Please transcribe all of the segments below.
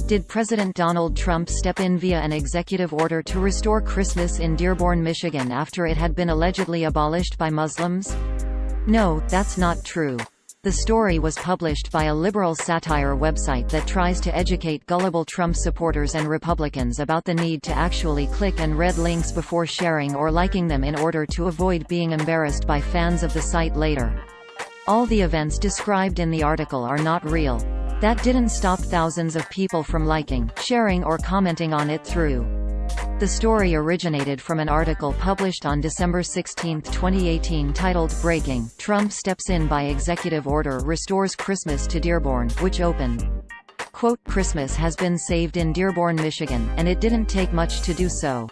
Did President Donald Trump step in via an executive order to restore Christmas in Dearborn, Michigan after it had been allegedly abolished by Muslims? No, that's not true. The story was published by a liberal satire website that tries to educate gullible Trump supporters and Republicans about the need to actually click and read links before sharing or liking them in order to avoid being embarrassed by fans of the site later. All the events described in the article are not real. That didn't stop thousands of people from liking, sharing or commenting on it through. The story originated from an article published on December 16, 2018 titled "Breaking: Trump Steps In by Executive Order Restores Christmas to Dearborn," which opened, quote, "Christmas has been saved in Dearborn, Michigan, and it didn't take much to do so."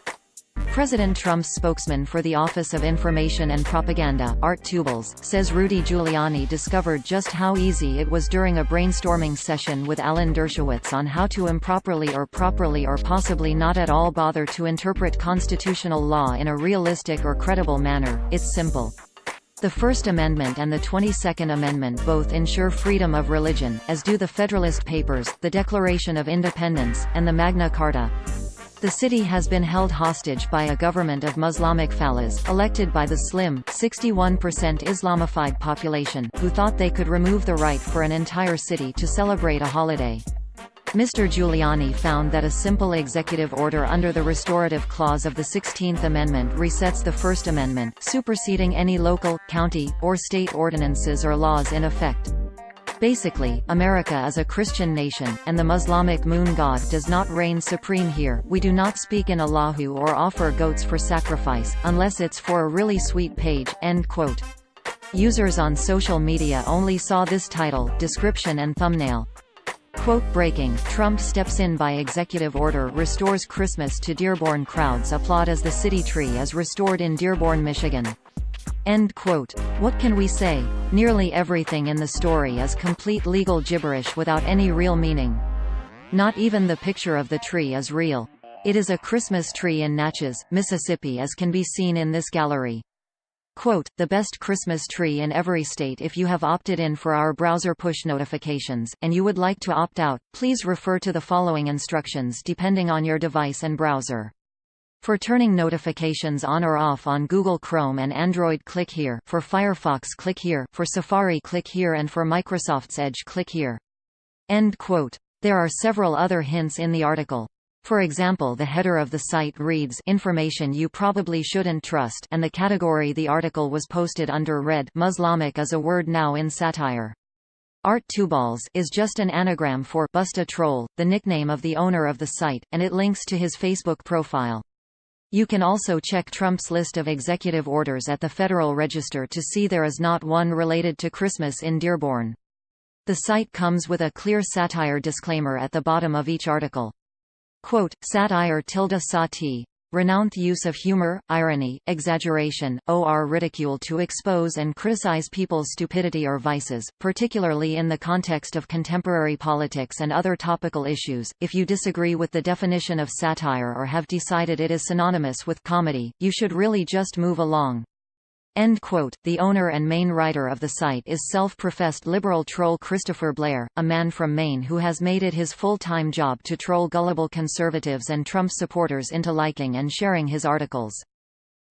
President Trump's spokesman for the Office of Information and Propaganda, Art Tubles, says Rudy Giuliani discovered just how easy it was during a brainstorming session with Alan Dershowitz on how to improperly or properly or possibly not at all bother to interpret constitutional law in a realistic or credible manner. It's simple. The First Amendment and the 22nd Amendment both ensure freedom of religion, as do the Federalist Papers, the Declaration of Independence, and the Magna Carta. The city has been held hostage by a government of Muslimic fallahs, elected by the slim, 61% Islamified population, who thought they could remove the right for an entire city to celebrate a holiday. Mr. Giuliani found that a simple executive order under the restorative clause of the 16th Amendment resets the First Amendment, superseding any local, county, or state ordinances or laws in effect. Basically, America is a Christian nation, and the Muslimic moon god does not reign supreme here. We do not speak in Allahu or offer goats for sacrifice, unless it's for a really sweet page." End quote. Users on social media only saw this title, description and thumbnail. Quote, "Breaking: Trump steps in by executive order restores Christmas to Dearborn. Crowds applaud as the city tree is restored in Dearborn, Michigan." End quote. What can we say? Nearly everything in the story is complete legal gibberish without any real meaning. Not even the picture of the tree is real. It is a Christmas tree in Natchez, Mississippi, as can be seen in this gallery. Quote, "The best Christmas tree in every state." If you have opted in for our browser push notifications, and you would like to opt out, please refer to the following instructions depending on your device and browser. For turning notifications on or off on Google Chrome and Android, click here. For Firefox, click here. For Safari, click here, and for Microsoft's Edge, click here. End quote. There are several other hints in the article. For example, the header of the site reads, "Information you probably shouldn't trust," and the category the article was posted under read, "Muslimic is a word now in satire." Art Tubles is just an anagram for "bust a troll," the nickname of the owner of the site, and it links to his Facebook profile. You can also check Trump's list of executive orders at the Federal Register to see there is not one related to Christmas in Dearborn. The site comes with a clear satire disclaimer at the bottom of each article. Quote, "Satire ~sati. Renowned use of humor, irony, exaggeration, or ridicule to expose and criticize people's stupidity or vices, particularly in the context of contemporary politics and other topical issues. If you disagree with the definition of satire or have decided it is synonymous with comedy, you should really just move along." End quote. The owner and main writer of the site is self-professed liberal troll Christopher Blair, a man from Maine who has made it his full-time job to troll gullible conservatives and Trump supporters into liking and sharing his articles.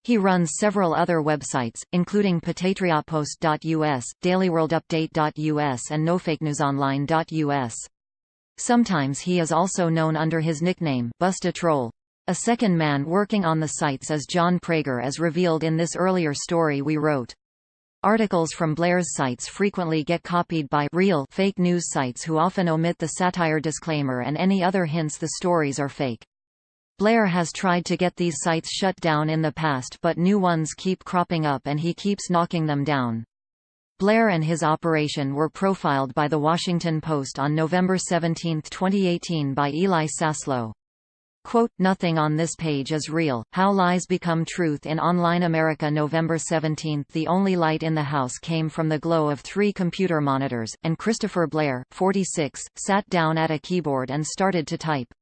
He runs several other websites, including patriotpost.us, dailyworldupdate.us and nofakenewsonline.us. Sometimes he is also known under his nickname, Bust a Troll. A second man working on the sites is John Prager, as revealed in this earlier story we wrote. Articles from Blair's sites frequently get copied by real fake news sites who often omit the satire disclaimer and any other hints the stories are fake. Blair has tried to get these sites shut down in the past, but new ones keep cropping up and he keeps knocking them down. Blair and his operation were profiled by The Washington Post on November 17, 2018 by Eli Saslow. Quote, "Nothing on this page is real. How lies become truth in online America." November 17. The only light in the house came from the glow of 3 computer monitors, and Christopher Blair, 46, sat down at a keyboard and started to type.